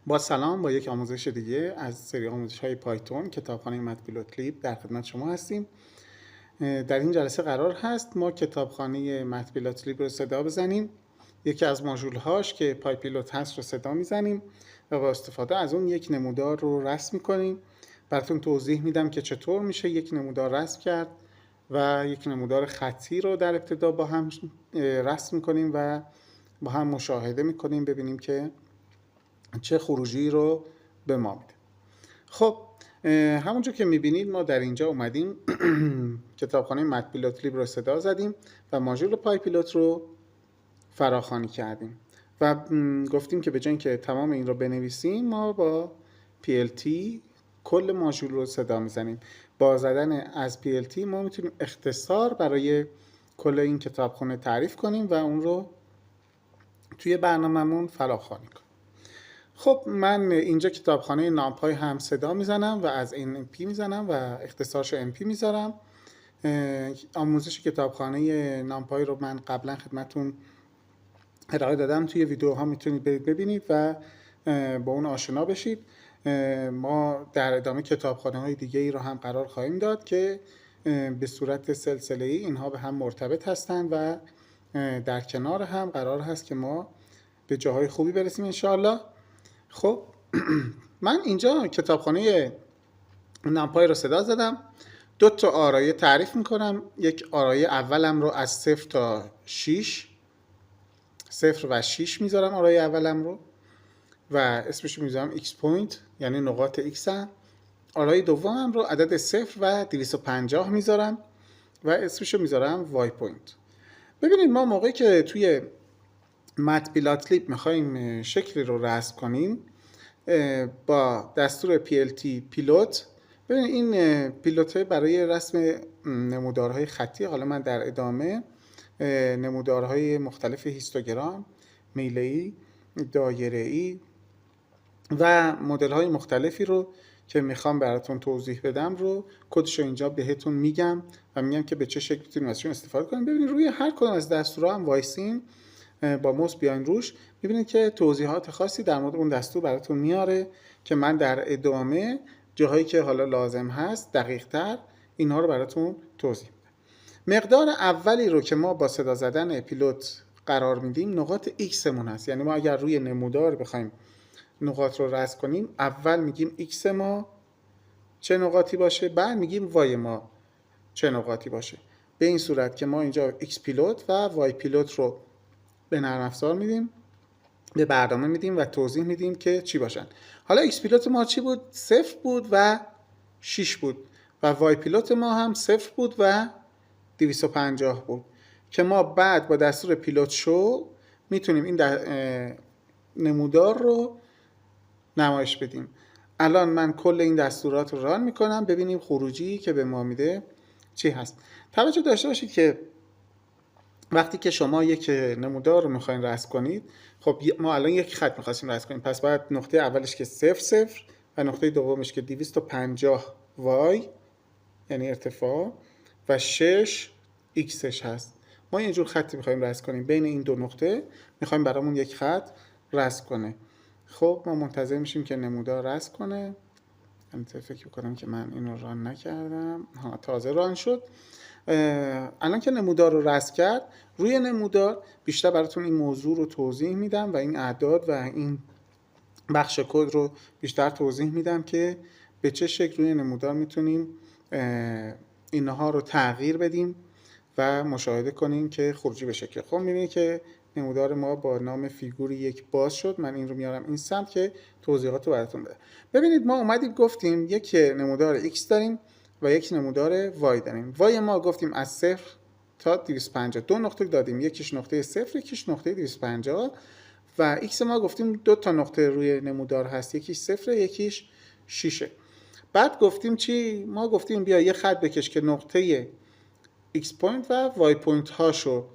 با سلام، با یک آموزش دیگه از سری آموزش‌های پایتون کتابخانه متپیلوتلیب در خدمت شما هستیم. در این جلسه قرار هست ما کتابخانه متپیلوتلیب رو صدا بزنیم. یکی از ماژول‌هاش که پایپیلوت هست رو صدا میزنیم و با استفاده از اون یک نمودار رو رسم می‌کنیم. براتون توضیح میدم که چطور میشه یک نمودار رسم کرد و یک نمودار خطی رو در ابتدا با هم رسم می‌کنیم و با هم مشاهده می‌کنیم ببینیم که چه خروجی رو به ما میده. خب همونجور که میبینید ما در اینجا اومدیم کتابخانه متپیلوتلیب رو صدا زدیم و ماژول پایپیلوت رو فراخوانی کردیم و گفتیم که به جای اینکه تمام این رو بنویسیم ما با PLT کل ماژول رو صدا میزنیم. با زدن از PLT ما میتونیم اختصار برای کل این کتابخانه تعریف کنیم و اون رو توی برنامه‌مون فراخوانی کنیم. خب من اینجا کتابخانه نامپای هم صدا میزنم و از NP میزنم و اختصارش MP میذارم. آموزش کتابخانه نامپای رو من قبلا خدمتون ارائه دادم، توی ویدیوها میتونید برید ببینید و با اون آشنا بشید. ما در ادامه کتابخانه های دیگه ای رو هم قرار خواهیم داد که به صورت سلسله‌ای اینها به هم مرتبط هستند و در کنار هم قرار هست که ما به جاهای خوبی برسیم انشاءالله. خب من اینجا کتابخانه نامپای رو صدا زدم. 2 تا آرایه تعریف میکنم. یک آرایه اولم رو از 0 تا 6 0 و 6 میذارم آرایه اولم رو و اسمش رو میذارم x پوینت، یعنی نقاط x هم. آرایه دومم رو عدد 0 و 250 میذارم و اسمش رو میذارم y پوینت. ببینید ما موقعی که توی متپیلوتلیب میخوایم شکلی رو رسم کنیم با دستور PLT پیلوت، ببینید این پیلوت برای رسم نمودارهای خطی. حالا من در ادامه نمودارهای مختلف هیستوگرام، میله‌ای، دایره‌ای و مدل‌های مختلفی رو که میخوام براتون توضیح بدم رو کدش رو اینجا بهتون میگم و میگم که به چه شکلی میتونیم ازشون استفاده کنیم. ببینید روی هر کدوم از دستورها هم وایسین با موس بیاین روش، میبینید که توضیحات خاصی در مورد اون دستور براتون میاره که من در ادامه جاهایی که حالا لازم هست دقیق تر اینها رو براتون توضیح میدم. مقدار اولی رو که ما با صدا زدن پیلوت قرار میدیم نقاط x مون هست. یعنی ما اگر روی نمودار بخوایم نقاط رو رسم کنیم اول میگیم x ما چه نقاطی باشه، بعد میگیم y ما چه نقاطی باشه. به این صورت که ما اینجا x پیلوت و y پیلوت رو به نرم افزار میدیم، به برنامه میدیم و توضیح میدیم که چی باشن. حالا x پیلوت ما چی بود؟ 0 بود و 6 بود و y پیلوت ما هم 0 بود و 250 بود که ما بعد با دستور پیلوت شو میتونیم این نمودار رو نمایش بدیم. الان من کل این دستورات رو ران میکنم ببینیم خروجی که به ما میده چی هست. توجه داشته باشید که وقتی که شما یک نمودار رو میخواین رسم کنید، خب ما الان یک خط میخواستیم رسم کنیم، پس باید نقطه اولش که 0 0 و نقطه دومش که 250 y یعنی ارتفاع و 6 xش هست. ما اینجور خطی میخوایم رسم کنیم بین این دو نقطه، میخوایم برامون یک خط رسم کنه. خب ما منتظر میشیم که نمودار رسم کنه. من فکر کنم که من اینو ران نکردم. تازه ران شد. الان که نمودار رو رسم کرد، روی نمودار بیشتر براتون این موضوع رو توضیح میدم و این اعداد و این بخش کد رو بیشتر توضیح میدم که به چه شکل روی نمودار میتونیم اینها رو تغییر بدیم و مشاهده کنیم که خروجی به شکل. خب میبینید که نمودار ما با نام فیگور 1 باز شد. من این رو میارم این سمت که توضیحات رو براتون بده. ببینید ما اومدیم گفتیم یک نمودار x داریم و یک نمودار y داریم. y ما گفتیم از 0 تا 250 دو نقطه دادیم، یکیش نقطه 0 یکیش نقطه 250 و x ما گفتیم 2 تا نقطه روی نمودار هست، یکیش 0 یکیش 6. بعد گفتیم چی؟ ما گفتیم بیا یه خط بکش که نقطه x پوینت و y پوینت هاشو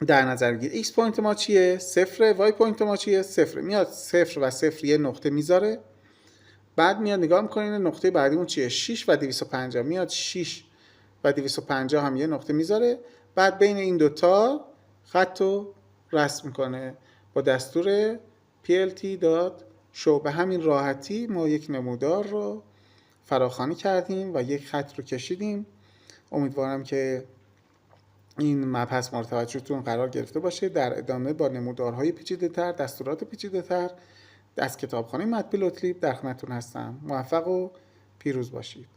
در نظر بگیر. x پوینت ما چیه؟ 0. y پوینت ما چیه؟ 0. میاد 0 و 0 یه نقطه میذاره، بعد میاد نگاه میکنه نقطه بعدیمون چیه؟ 6 و 250. میاد 6 و 250 هم یه نقطه میذاره، بعد بین این دوتا خط رو رسم میکنه با دستور plt.show. به همین راحتی ما یک نمودار رو فراخوانی کردیم و یک خط رو کشیدیم. امیدوارم که این مبحث مورد توجهتون قرار گرفته باشه. در ادامه با نمودارهای پیچیده‌تر، دستورات پیچیده‌تر از کتابخانه مطبیلوتلیب در خدمتتون هستم. موفق و پیروز باشید.